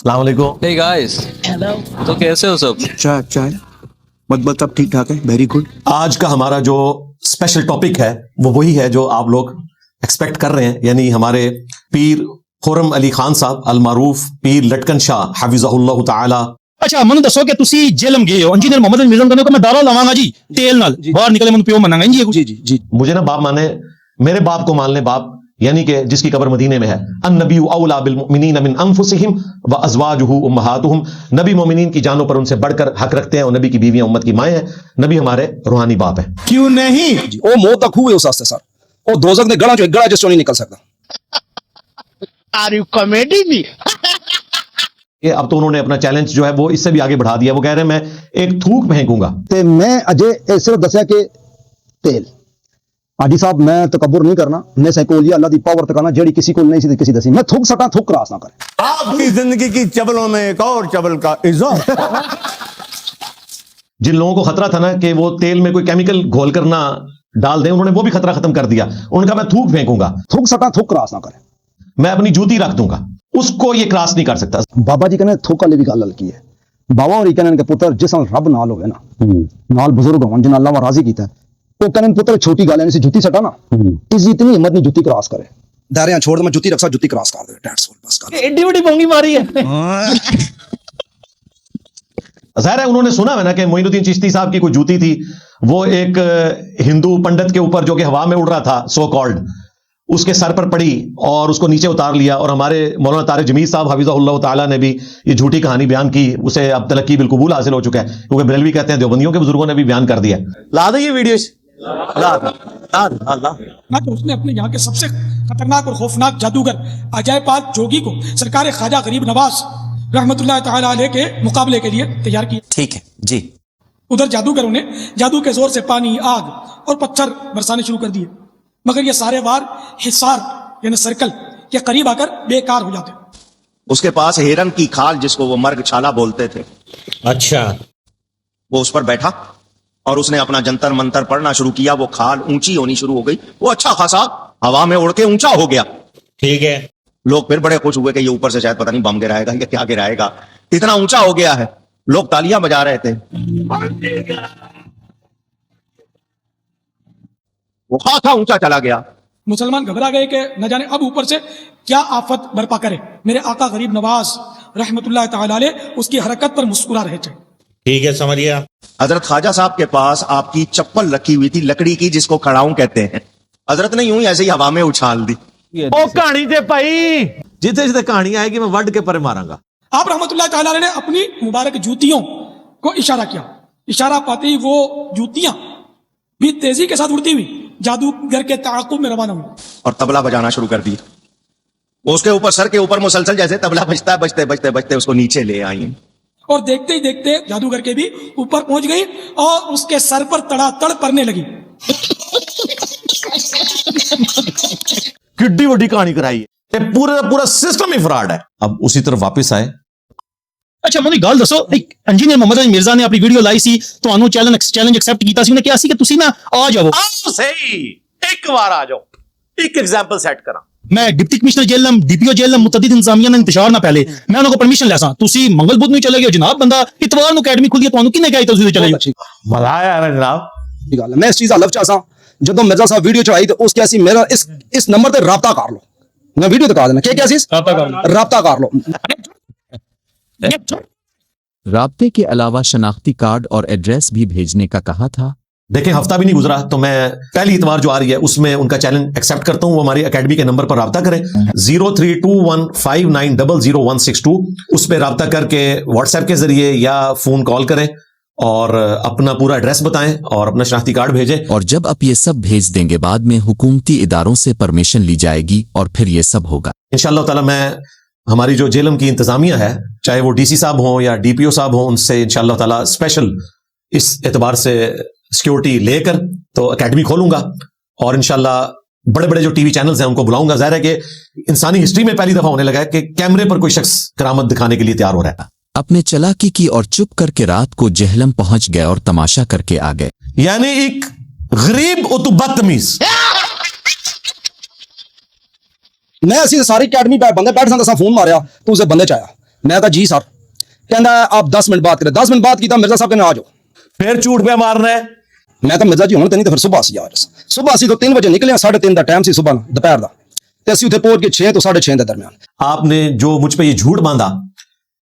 अस्सलाम वालेकुम। Hey guys, hello. तो कैसे हो सब? चाय चाय मत सब ठीक ठाक है, वेरी गुड। आज का हमारा जो स्पेशल टॉपिक है वो वही है जो आप लोग एक्सपेक्ट कर रहे हैं, यानी हमारे पीर खुर्रम अली खान साहब अल मारूफ पीर लटकन शाह हफिज़हुल्लाह ताला। ਅੱਛਾ ਮੈਨੂੰ ਦੱਸੋ ਕਿ ਤੁਸੀਂ ਜੇਲਮ ਗਏ ਹੋ ਇੰਜੀਨੀਅਰ ਮੁਹੰਮਦ ਮਿਰਜ਼ਾ ਕਹਿੰਦੇ ਕਿ ਮੈਂ ਦਾਰਾ ਲਵਾਂਗਾ ਜੀ ਤੇਲ ਨਾਲ ਬਾਹਰ ਨਿਕਲੇ ਮੈਨੂੰ ਪਿਓ ਮੰਨਾਂਗਾ ਜੀ जी जी जी मुझे ना बाप माने, मेरे बाप को मान ले बाप, यानी कि जिसकी कब्र मदीने में है। अन्नबिय्यु औला बिल मुमिनीन मिन अनफुसिहिम व अज़वाजुहु उम्महातुहुम। नबी मोमिनीन की जानों पर उनसे बढ़कर हक रखते हैं और नबी की बीवियां उम्मत की माएँ हैं। नबी हमारे रूहानी बाप है। क्यों नहीं जी, ਉਹ ਮੌਤ ਦਾ ਖੂਹ ਹੈ ਉਸ ਵਾਸਤੇ ਸਰ। ਉਹ ਦੋਜ਼ਖ ਦੇ ਗਲਾਂ ਚੋਂ ਇੱਕ ਗਲਾ ਜਿਸ ਚੋਂ ਨਹੀਂ ਨਿਕਲ ਸਕਦਾ। आर यू कॉमेडी भी? ये अब तो उन्होंने अपना चैलेंज जो है वो इससे भी आगे बढ़ा दिया। वो कह रहे हैं मैं एक थूक फेंकूंगा। ਤੇ ਮੈਂ ਅਜੇ ਇਹ ਸਿਰਫ ਦੱਸਿਆ ਕਿ ਤੇਲ ਹਾਜੀ ਸਾਹਿਬ ਮੈਂ ਤਕਬਰ ਨਹੀਂ ਕਰਨਾ, ਮੈਂ ਸਾਈਕੋਲੋਜੀ ਅੱਲਾ ਦੀ ਪਾਵਰ ਤਕਾਣਾ ਜਿਹੜੀ ਕਿਸੇ ਕੋਲ ਨਹੀਂ ਸੀ ਕਿਸੇ ਦਸੀ ਮੈਂ ਥੁੱਕ ਸਕਾਂ ਥੁੱਕ ਕਰਾਸ ਨਾ ਕਰੇ। आपकी जिंदगी की चबलों में एक और चबल का इजाफा। जिन लोगों को खतरा था ना कि वो तेल में कोई केमिकल घोल कर ना डाल दें, उन्होंने वो भी खतरा खत्म कर दिया। उन्होंने कहा मैं थूक फेंकूंगा, ਥੁੱਕ ਸਕਾਂ ਥੁੱਕ ਕਰਾਸ ਨਾ ਕਰੇ। मैं अपनी जूती रख दूंगा, उसको ये क्रॉस नहीं कर सकता। ਬਾਬਾ ਜੀ ਕਹਿੰਦੇ ਥੁੱਕ ਵਾਲੀ ਵੀ ਗੱਲ ਹਲਕੀ ਹੈ। ਬਾਬਾ ਹੋਰੀ ਕਹਿੰਦੇ ਕਿ ਪੁੱਤਰ ਜਿਸ ਨਾਲ ਰੱਬ ਨਾਲ ਹੋਵੇ ਨਾ ਨਾਲ ਬਜ਼ੁਰਗ ਹੋਣ ਜਿਨ੍ਹਾਂ ਅੱਲਾਹ ਰਾਜ਼ੀ ਕੀਤਾ ਉਹ ਕਹਿੰਦੇ ਪੁੱਤਰ ਛੋਟੀ ਗੱਲ ਨਹੀਂ ਸੀ ਜੁੱਤੀ ਸਟਾ ਨਾ ਇਸ ਦੀ ਇਤਨੀ ਹਿੰਮਤ ਨਹੀਂ ਜੁੱਤੀ ਕਰਾਸ ਕਰੇ। ਦਾਰਿਆਂ ਛੋੜ ਦੇ ਮੈਂ ਜੁੱਤੀ ਰੱਖਾ ਜੁੱਤੀ ਕ੍ਰਾਸ ਕਰ ਦੇ ਟੈਟਸ ਬਸ ਕਰ। एड्डी बड़ी पोंगी मारी है। ज़ाहिर है उन्होंने सुना है ना कि मोइनुद्दीन चिश्ती साहब की कोई जूती थी, वो एक हिंदू पंडित के ऊपर जो कि हवा में उड़ रहा था सो कॉल्ड, उसके सर पर पड़ी और उसको नीचे उतार लिया। और हमारे मौलाना तारिक जमील साहब हफिज़हुल्लाह ताला ने भी ये झूठी कहानी बयान की, उसे अब तलक्की बिलकुबूल हासिल हो चुका है, क्योंकि बरेलवी कहते हैं देवबंदियों के बुजुर्गों ने भी बयान कर दिया। ला दे ये वीडियो ना तो उसने अपने यहाँ के सबसे खतरनाक और खौफनाक जादूगर अजायपाद जोगी को सरकार ख्वाजा गरीब नवाज रहमतुल्लाह ताला अलैह के मुकाबले के लिए तैयार किया। ठीक है जी। उधर जादूगरों ने जादू के जोर से पानी, आग और पत्थर बरसाने शुरू कर दिए, मगर ये सारे वार हिसार यानी सर्कल के करीब आकर बेकार हो जाते। उसके पास हिरन की खाल जिसको वो मर्ग छाला बोलते थे, अच्छा, वो उस पर बैठा और उसने अपना जंतर मंतर पढ़ना शुरू किया। वो खाल ऊंची होनी शुरू हो गई, वो अच्छा खासा हवा में उड़ के ऊंचा हो गया। ठीक है। लोग फिर बड़े खुश हुए कि ये ऊपर से शायद पता नहीं बम गिराएगा या क्या गिराएगा, इतना ऊंचा हो गया है। लोग तालियां बजा रहे थे। वो खासा ऊंचा चला गया। मुसलमान घबरा गए कि न जाने अब ऊपर से क्या आफत बर्पा करे। मेरे आका गरीब नवाज रहमतुल्लाह ताला अलैह उसकी हरकत पर मुस्कुरा रहे थे। ठीक है, समझ गया। हजरत ख्वाजा साहब के पास आपकी चप्पल रखी हुई थी लकड़ी की, जिसको खड़ाऊं कहते हैं। हजरत ने यूं ही ऐसे ही हवा में उछाल दी। ओ कहानी ते भाई जिते जिते कहानी आएगी मैं वड के परे मारांगा। आप रहमतुल्लाह ताला अलैह ने अपनी मुबारक जूतियों को इशारा किया। इशारा पाते ही वो जूतियां भी तेजी के साथ उड़ती हुई जादूगर के ताक़ुब में रवाना हुई और तबला बजाना शुरू कर दी। वो उसके ऊपर सर के ऊपर मुसलसल जैसे तबला बजता है, बजते बजते बजते उसको नीचे ले आई। और देखते ही देखते जादूगर के भी ऊपर पहुंच गई और उसके सर पर तड़ातड़ पड़ने लगी। किड्डी वड्डी कहानी कराई है, पूरा का पूरा सिस्टम ही फ्रॉड है। अब उसी तरफ वापस आए। ਅੱਛਾ ਮੈਨੂੰ ਇੱਕ ਗੱਲ ਦੱਸੋ ਇੱਕ ਇੰਜੀਨੀਅਰ ਮੁਹੰਮਦ ਅਲੀ ਮਿਰਜ਼ਾ ਨੇ ਆਪਣੀ ਵੀਡੀਓ ਲਾਈ ਸੀ ਤੁਹਾਨੂੰ ਚੈਲੰਜ ਐਕਸੈਪਟ ਕੀਤਾ ਸੀ ਉਹਨੇ ਕਿਹਾ ਸੀ ਕਿ ਤੁਸੀਂ ਨਾ ਆ ਜਾਓ आओ सही एक बार आ जाओ, एक एग्जांपल सेट करा। ਮੈਂ deputy commissioner Jhelum DPO Jhelum ਮੁਤਅੱਦਿਦ ਇੰਤਜ਼ਾਮੀਆ ਨਾਲ ਇੰਤਸ਼ਾਰ ਨਾ ਪਹਿਲੇ ਮੈਂ ਉਹਨਾਂ ਕੋਲ ਪਰਮਿਸ਼ਨ ਲੈ ਸਾਂ ਤੁਸੀਂ ਮੰਗਲ ਬੁੱਧ ਨੂੰ ਚਲੇ ਗਏ ਜਨਾਬ ਬੰਦਾ ਇਤਵਾਰ ਨੂੰ ਅਕੈਡਮੀ ਖੁੱਲੀ ਹੈ ਤੁਹਾਨੂੰ ਕਿਹਨੇ ਕਿਹਾ ਤੁਸੀਂ ਚਲੇ ਜਾਓ मजा आया ना जनाब। ਇਹ ਗੱਲ ਹੈ। ਮੈਂ ਇਸ ਚੀਜ਼ ਦਾ ਲਫ਼ਜ਼ ਚਾਹਾਂ ਜਦੋਂ ਮਿਰਜ਼ਾ ਸਾਹਿਬ ਵੀਡੀਓ ਚੜਾਈ ਤੇ ਉਸ ਕਿਹਾ ਸੀ ਮੇਰਾ ਇਸ ਨੰਬਰ ਤੇ ਰਾਬਤਾ ਕਰ ਲਓ। ਮੈਂ ਵੀਡੀਓ ਦਿਖਾ ਦੇਣਾ ਕੀ ਕਿਹਾ ਸੀ ਰਾਬਤਾ ਕਰ ਲਓ। राब्ते के अलावा शनाख्ती कार्ड और एड्रेस भी भेजने का कहा था। देखें हफ्ता भी नहीं गुजरा तो मैं पहली इतवार जो आ रही है उसमें उनका चैलेंज एक्सेप्ट करता हूं। वो हमारी एकेडमी के नंबर पर राब्ता करें 032159000162, उस पर राब्ता करके व्हाट्सएप के जरिए या फोन कॉल करें और अपना पूरा एड्रेस बताएं और अपना शनाख्ती कार्ड भेजें। और जब आप ये सब भेज देंगे बाद में हुकूमती इदारों से परमिशन ली जाएगी और फिर ये सब होगा इंशाअल्लाह ताला। मैं हमारी जो जेलम की इंतजामिया है, चाहे वो डीसी साहब हों या डीपीओ साहब हों, उनसे इंशाअल्लाह ताला स्पेशल इस एतबार से सिक्योरिटी लेकर तो एकेडमी खोलूंगा और इंशाअल्लाह बड़े बड़े जो टीवी चैनल्स हैं उनको बुलाऊंगा। जाहिर है कि इंसानी हिस्ट्री में पहली दफा होने लगा है कि कैमरे पर कोई शख्स करामत दिखाने के लिए तैयार हो रहा है। अपने चालाकी की और चुप करके रात को जहलम पहुंच गए और तमाशा करके आ गए। यानी एक गरीब और तो बदतमीज। मैं ਅਸੀਂ ਸਾਰੀ ਅਕੈਡਮੀ ਬੈਠ ਬੰਦੇ ਬੈਠ ਸੰਦਾ ਸਾਂ ਫੋਨ ਮਾਰਿਆ ਤੂੰ ਉਸੇ ਬੰਦੇ ਚ ਆਇਆ میں کہا جی سر، کہندا ہے آپ 10 منٹ بات کریں. 10 منٹ بات کی تھا مرزا صاحب کہنے آ جاؤ. پھر جھوٹ پہ مارنا ہے. میں کہا مرزا جی ہوں تو نہیں تو پھر صبح سی یار صبح سی تو 3 بجے نکلے 3:30 دا ٹائم سی صبح دوپہر دا تے اسی اتنے پہنچ کے 6 تو 6:30 دے درمیان. آپ نے جو مجھ پہ یہ جھوٹ باندھا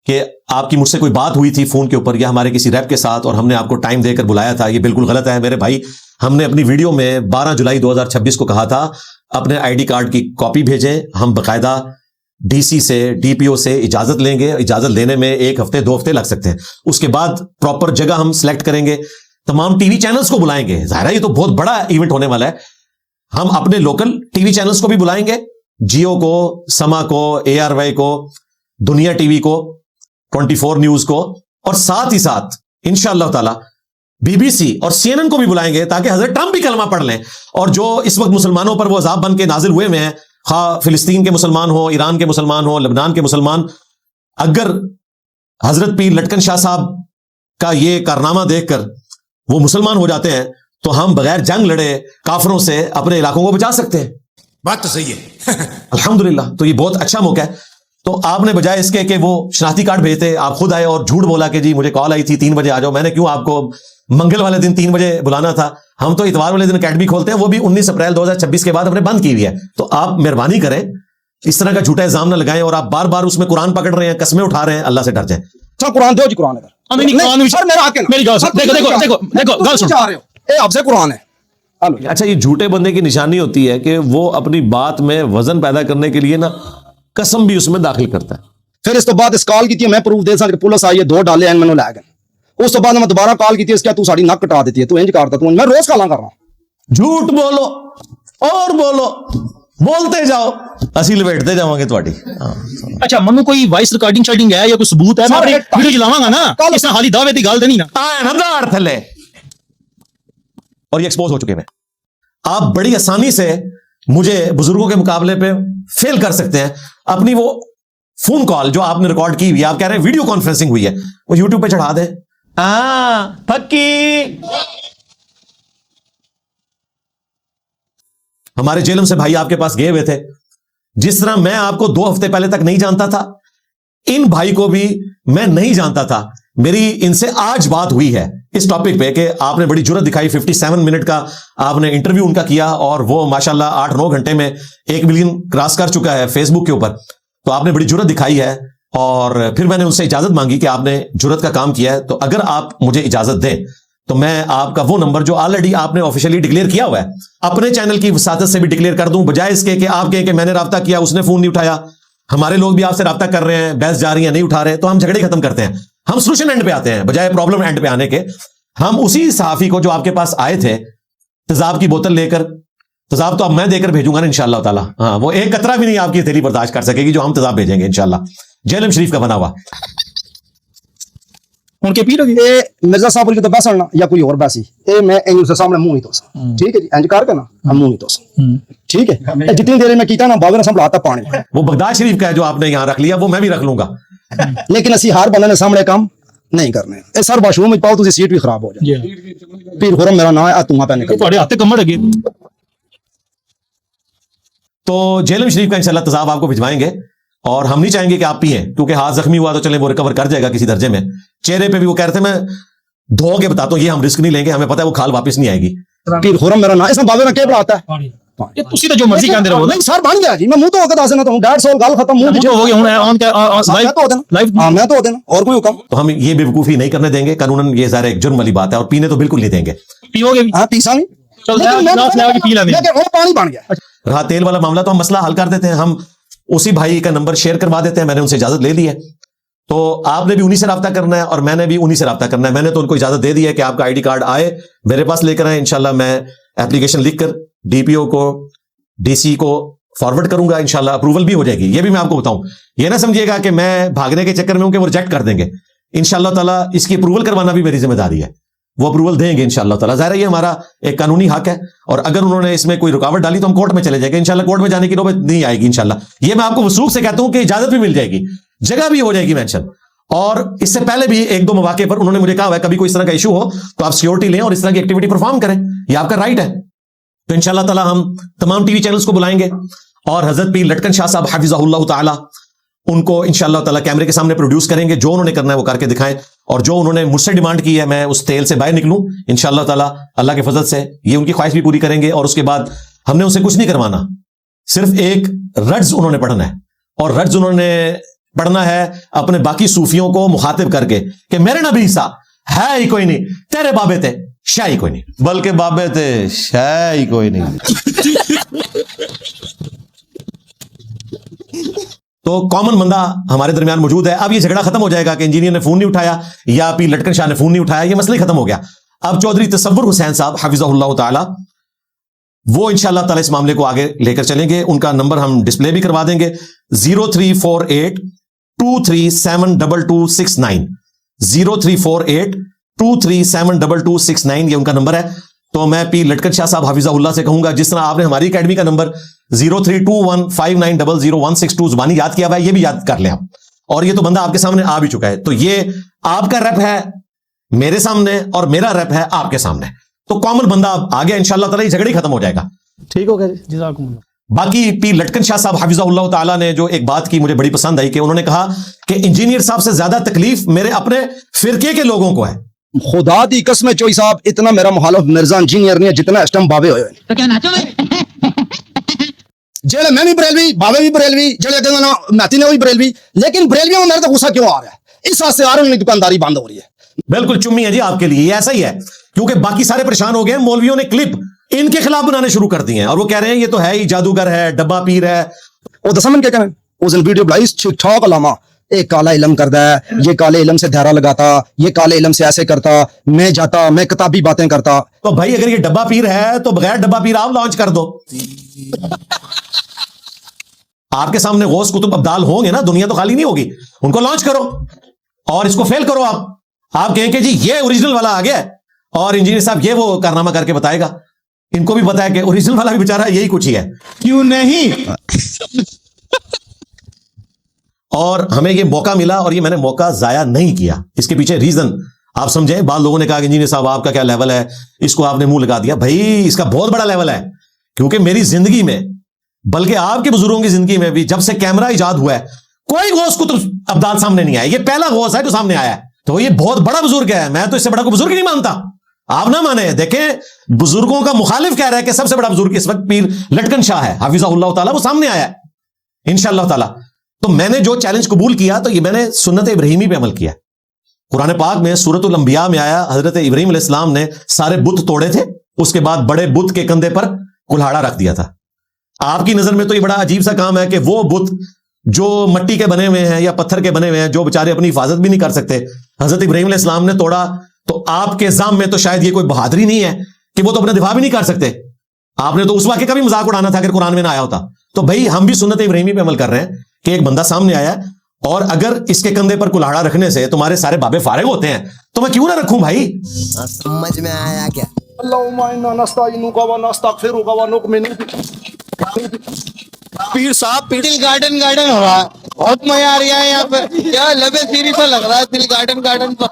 کہ آپ کی مجھ سے کوئی بات ہوئی تھی فون کے اوپر یا ہمارے کسی ریپ کے ساتھ اور ہم نے آپ کو ٹائم دے کر بلایا تھا، یہ بالکل غلط ہے میرے بھائی. ہم نے اپنی ویڈیو میں 12 جولائی 2026 کو کہا تھا اپنے آئی ڈی کارڈ کی کاپی بھیجیں، ہم باقاعدہ ڈی سی سے ڈی پی او سے اجازت لیں گے. اجازت لینے میں 1 ہفتے 2 ہفتے لگ سکتے ہیں. اس کے بعد پراپر جگہ ہم سلیکٹ کریں گے، تمام ٹی وی چینلز کو بلائیں گے. ظاہر ہے یہ تو بہت بڑا ایونٹ ہونے والا ہے. ہم اپنے لوکل ٹی وی چینلز کو بھی بلائیں گے، جیو کو، سما کو، اے آر وائی کو، دنیا ٹی وی کو، 24 نیوز کو، اور ساتھ ہی ساتھ انشاءاللہ تعالی بی بی سی اور سی این این کو بھی بلائیں گے تاکہ حضرت ٹرمپ بھی کلمہ پڑھ لیں. اور جو اس وقت مسلمانوں پر وہ عذاب بن کے نازل ہوئے میں ہیں، خواہ فلسطین کے مسلمان ہو، ایران کے مسلمان ہو، لبنان کے مسلمان، اگر حضرت پیر لٹکن شاہ صاحب کا یہ کارنامہ دیکھ کر وہ مسلمان ہو جاتے ہیں تو ہم بغیر جنگ لڑے کافروں سے اپنے علاقوں کو بچا سکتے ہیں. بات تو صحیح ہے. الحمدللہ. تو یہ بہت اچھا موقع ہے. تو آپ نے بجائے اس کے کہ وہ شناختی کارڈ بھیجتے، آپ خود آئے اور جھوٹ بولا کہ جی مجھے کال آئی تھی 3 بجے آ جاؤ. میں نے کیوں آپ کو منگل والے دن 3 بجے بلانا تھا؟ ہم تو اتوار والے دن اکیڈمی کھولتے ہیں، وہ بھی 19 اپریل 2026 کے بعد ہم نے بند کی ہوئی ہے. تو آپ مہربانی کریں اس طرح کا جھوٹا الزام نہ لگائیں، اور آپ بار بار اس میں قرآن پکڑ رہے ہیں، قسمیں اٹھا رہے ہیں. اللہ سے ڈر جائیں. سر قرآن دو جی قرآن ادھر. میری گال سن، دیکھو گال سن، اے آپ سے قرآن ہے. اچھا یہ جھوٹے بندے کی نشانی ہوتی ہے کہ وہ اپنی بات میں وزن پیدا کرنے کے لیے نا قسم بھی اس میں داخل کرتا ہے. پھر اس تو بعد اس کال کی میں پروف دے سکتا پولیس آئی ہے 2 ڈالے ہیں میں لے گئے. اس تو بعد میں دوبارہ کال کی اس کیا تو ساری نک کٹا دیتی ہے، تو انج کرتا تو میں روز کالاں کر رہا ہوں. جھوٹ بولو اور بولو، بولتے جاؤ، اسی لپیٹتے جاؤں گے تواڈی. اچھا منو کوئی وائس ریکارڈنگ شارڈنگ ہے یا کوئی ثبوت ہے؟ میں اپنی ویڈیو چلاواں گا نا، اس نے خالی دعوے دی گل تے نہیں نا. آئے نا دار تھلے. اور یہ ایکسپوز ہو چکے ہیں. آپ بڑی آسانی سے مجھے بزرگوں کے مقابلے پہ فیل کر سکتے ہیں. اپنی وہ فون کال جو آپ نے ریکارڈ کی ہوئی ہے، آپ کہہ رہے ہیں ویڈیو کانفرنسنگ ہوئی ہے، وہ یوٹیوب پہ چڑھا دیں. پکی ہمارے جیلم سے بھائی آپ کے پاس گئے ہوئے تھے. جس طرح میں آپ کو 2 ہفتے پہلے تک نہیں جانتا تھا، ان بھائی کو بھی میں نہیں جانتا تھا. میری ان سے آج بات ہوئی ہے اس ٹاپک پہ کہ آپ نے بڑی جرت دکھائی. 57 منٹ کا آپ نے انٹرویو ان کا کیا اور وہ ماشاءاللہ 8-9 گھنٹے میں 1 ملین کراس کر چکا ہے فیس بک کے اوپر. تو آپ نے بڑی جرت دکھائی ہے اور پھر میں نے ان سے اجازت مانگی کہ آپ نے جرت کا کام کیا ہے، تو اگر آپ مجھے اجازت دیں تو میں آپ کا وہ نمبر جو آلریڈی آپ نے آفیشیلی ڈکلیئر کیا ہوا ہے اپنے چینل کی وساطت سے بھی ڈکلیئر کر دوں، بجائے اس کے کہ آپ کہیں کہ میں نے رابطہ کیا اس نے فون نہیں اٹھایا. ہمارے لوگ بھی آپ سے رابطہ کر رہے ہیں، بحث جا رہی ہیں، نہیں اٹھا رہے، تو ہم جھگڑے ختم کرتے ہیں. ہم سولوشن اینڈ پہ آتے ہیں بجائے پرابلم اینڈ پہ آنے کے. ہم اسی صحافی کو جو آپ کے پاس آئے تھے تیزاب کی بوتل لے کر، تیزاب تو اب میں دے کر بھیجوں گا نا انشاءاللہ تعالی. ہاں وہ ایک قطرہ بھی نہیں آپ کی تھیلی برداشت کر سکے گی جو ہم تیزاب بھیجیں گے انشاءاللہ، جیلم شریف کا بنا ہوا. ان کے پیر مرزا صاحب کو تو بیسنا یا کوئی اور بیسی اے میں ان سے سامنے منہ نہیں تو سا. ٹھیک ہے جی انج کر کے نا ہم منہ نہیں تو سا. ٹھیک ہے جتنی دیر میں کیتا نا باغ نے سنبھلاتا پانی. وہ بغداد شریف کا ہے جو آپ نے یہاں رکھ لیا، وہ میں بھی رکھ لوں گا. لیکن اسی ہر بندے نے سامنے کام نہیں کرنے. اے سر باشو میں پاؤ تو سیٹ بھی خراب ہو جائے. پیر خرم میرا نام ہے تمہاں پہ نکل تواڈے ہاتھ کمر لگے. تو جیلم شریف کا انشاءاللہ تیزاب آپ کو بھجوائیں گے اور ہم نہیں چاہیں گے کہ آپ پئیں کیونکہ ہاتھ زخمی ہوا تو چلیں وہ ریکور کر جائے گا کسی درجے میں. چہرے پہ بھی وہ کہہ رہے تھے میں دھو کے بتاتا ہوں یہ ہم رسک نہیں لیں گے، ہمیں پتہ ہے وہ کھال واپس نہیں آئے گی. پیر خرم میرا نام اس میں بابے میں کیا بڑھاتا ہے یہ تسی تو جو مرضی کہندے رہو. نہیں سر بن گیا جی میں منہ تو ہو کے دس دینا تو 150 گل ختم منہ جو ہو گیا ہن آن کے لائیو ہاں میں تو دینا اور کوئی حکم. تو ہم یہ بے وقوفی نہیں کرنے دیں گے قانوناً. یہ ظاہر ایک جرم والی بات ہے اور پینے تو بالکل نہیں دیں گے. پیو گے بھی؟ ہاں پیسا نہیں. چل گلاس لے کے پی لینے. لیکن وہ پانی بن گیا. رہا تیل والا معاملہ تو ہم مسئلہ حل کر دیتے ہیں. ہم اسی بھائی کا نمبر شیئر کروا دیتے ہیں، میں نے ان سے اجازت لے لی ہے. تو آپ نے بھی انہی سے رابطہ کرنا ہے اور میں نے بھی انہی سے رابطہ کرنا ہے. میں نے تو ان کو اجازت دے دی ہے کہ آپ کا آئی ڈی کارڈ آئے میرے پاس لے کر آئے. انشاءاللہ میں اپلیکیشن لکھ کر ڈی پی او کو ڈی سی کو فارورڈ کروں گا، انشاءاللہ اپروول بھی ہو جائے گی. یہ بھی میں آپ کو بتاؤں، یہ نہ سمجھیے گا کہ میں بھاگنے کے چکر میں ہوں کہ وہ ریجیکٹ کر دیں گے. انشاءاللہ تعالیٰ اس کی اپروول کروانا بھی میری ذمہ داری ہے، وہ اپروول دیں گے انشاءاللہ تعالیٰ. ظاہر ہے یہ ہمارا ایک قانونی حق ہے اور اگر انہوں نے اس میں کوئی رکاوٹ ڈالی تو ہم کورٹ میں چلے جائیں گے. انشاءاللہ کورٹ میں جانے کی نوبت نہیں آئے گی انشاءاللہ. یہ میں آپ کو وثوق سے کہتا ہوں کہ اجازت بھی مل جائے گی، جگہ بھی ہو جائے گی مینشن. اور اس سے پہلے بھی 1-2 مواقع پر انہوں نے مجھے کہا ہوا ہے کبھی کوئی اس طرح کا ایشو ہو تو آپ سیکورٹی لیں اور اس طرح کی ایکٹیویٹی پرفارم کریں، یہ آپ کا رائٹ ہے. تو انشاءاللہ تعالیٰ ہم تمام ٹی وی چینلز کو بلائیں گے اور حضرت پیر لٹکن شاہ صاحب حفظہ اللہ تعالی उनको इंशाअल्लाह ताला कैमरे के सामने प्रोड्यूस करेंगे, जो उन्होंने करना है वो करके दिखाएं, और जो उन्होंने मुझसे डिमांड की है मैं उस तेल से बाहर निकलूं इंशाअल्लाह ताला, अल्लाह के फजल से ये उनकी ख्वाहिश भी पूरी करेंगे। और उसके बाद हमने उनसे कुछ नहीं करवाना, सिर्फ एक रड्स उन्होंने पढ़ना है, और रड्स उन्होंने पढ़ना है अपने बाकी सूफियों को मुखातिब करके कि मेरे नबी सा है ही कोई नहीं, तेरे बाबे थे शाह ही कोई नहीं, बल्कि बाबे थे शाह ही कोई नहीं। तो कॉमन बंदा हमारे दरमियान मौजूद है। अब ये झगड़ा खत्म हो जाएगा कि इंजीनियर ने फोन नहीं उठाया या पीर लटकन शाह ने फोन नहीं उठाया, ये मसला ही खत्म हो गया। अब चौधरी तसव्वुर हुसैन साहब हफिज़हुल्लाह ताला वो इंशाअल्लाह ताला इस मामले को आगे लेकर चलेंगे। उनका नंबर हम डिस्प्ले भी करवा देंगे, 034823722269, 034823722269 ये उनका नंबर है। तो मैं पीर लटकन शाह साहब हफिज़हुल्लाह से कहूंगा, जिस तरह आपने हमारी एकेडमी का नंबर 032159000162 जुबानी याद किया हुआ है, ये भी याद कर लें आप। और ये तो बंदा आपके सामने आ भी चुका है, तो ये आपका रैप है मेरे सामने और मेरा रैप है आपके सामने, तो कॉमन बंदा आ गया इंशाअल्लाह ताला, ये झगड़ा ही खत्म हो जाएगा। ठीक हो गया जी, जज़ाकुमुल्लाह। बाकी पीर लटकन शाह साहब हफिज़हुल्लाह ताला ने जो एक बात की मुझे बड़ी पसंद आई कि उन्होंने कहा कि इंजीनियर साहब से ज्यादा तकलीफ मेरे अपने फिरके के लोगों को है। खुदा दी कसम चोई साहब, इतना मेरा मुखालिफ मिर्जा इंजीनियर नहीं है जितना इस टाइम बाबे होए। तो क्या नाचो जेड़े मैं भी बरेलवी, बाबे भी बरेलवी, जेड़े कहना ना नाती ने वो भी बरेलवी, लेकिन बरेलवियों में मेरे तो गुस्सा क्यों आ रहा है? इस हाथ से आ रही दुकानदारी बंद हो रही है। बिल्कुल चुम्मी है जी आपके लिए, ऐसा ही है, क्योंकि बाकी सारे परेशान हो गए, मौलवियों ने क्लिप इनके खिलाफ बनाने शुरू कर दिए हैं और वो कह रहे हैं ये तो है ही जादूगर है, डब्बा पीर है। वो दसमन क्या कहना, उस दिन वीडियो बनाई ठीक ठाक अलामा, एक काला इलम करता है, ये काले इलम से धारा लगाता, ये काले इलम से ऐसे करता, मैं जाता, मैं किताबी बातें करता। तो भाई अगर ये डब्बा पीर है तो बगैर डब्बा पीर आप लॉन्च कर दो। आपके सामने गौस कुतुब अब्दाल होंगे ना, दुनिया तो खाली नहीं होगी, उनको लॉन्च करो और इसको फेल करो। आप कहें कि जी ये ओरिजिनल वाला आ गया और इंजीनियर साहब ये वो कारनामा करके बताएगा। इनको भी पता है कि ओरिजिनल वाला भी बेचारा यही कुछ ही है, क्यों नहीं? और हमें ये मौका मिला और ये मैंने मौका जाया नहीं किया। इसके पीछे रीजन आप समझे। बाद लोगों ने कहा कि इंजीनियर साहब आपका क्या लेवल है, इसको आपने मुंह लगा दिया। भाई इसका बहुत बड़ा लेवल है, क्योंकि मेरी जिंदगी में, बल्कि आपके बुजुर्गों की जिंदगी में भी, जब से कैमरा इजाद हुआ है कोई गौस कुतुब अब्दाल सामने नहीं आया। ये पहला गौस है जो सामने आया है, तो ये बहुत बड़ा बुजुर्ग है। मैं तो इससे बड़ा को बुजुर्ग नहीं मानता, आप ना माने। देखें बुजुर्गों का मुखालिफ कह रहा है कि सबसे बड़ा बुजुर्ग इस वक्त पीर लटकन शाह है हफिज़हुल्लाह ताला, वो सामने आया है इंशाअल्लाह ताला। तो मैंने जो चैलेंज कबूल किया तो ये मैंने सुन्नत इब्राहिमी पे अमल किया। कुरान पाक में सूरतुल अंबिया में आया, हजरत इब्राहिम अलैहिस्सलाम ने सारे बुत तोड़े थे, उसके बाद बड़े बुत के कंधे पर कुल्हाड़ा रख दिया था। आपकी नजर में तो ये बड़ा अजीब सा काम है कि वो बुत जो मिट्टी के बने हुए हैं या पत्थर के बने हुए हैं, जो बेचारे अपनी हिफाजत भी नहीं कर सकते, हजरत इब्राहिम अलैहिस्सलाम ने तोड़ा। तो आपके जाम में तो शायद ये कोई बहादुरी नहीं है कि वो तो अपना दिफा भी नहीं कर सकते। आपने तो उस वाक़े का भी मजाक उड़ाना था अगर कुरान में ना आया होता। तो भाई हम भी सुन्नत इब्राहिमी पे अमल कर रहे हैं कि एक बंदा सामने आया और अगर इसके कंधे पर कुल्हाड़ा रखने से तुम्हारे सारे बाबे फारिग होते हैं तो मैं क्यों ना रखूं भाई। समझ में आया क्या? पीर साहब दिल गार्डन गार्डन हो रहा है, बहुत मजा आ रहा है यहाँ पे। क्या लबे सीरी सा लग रहा है, दिल गार्डन गार्डन पर।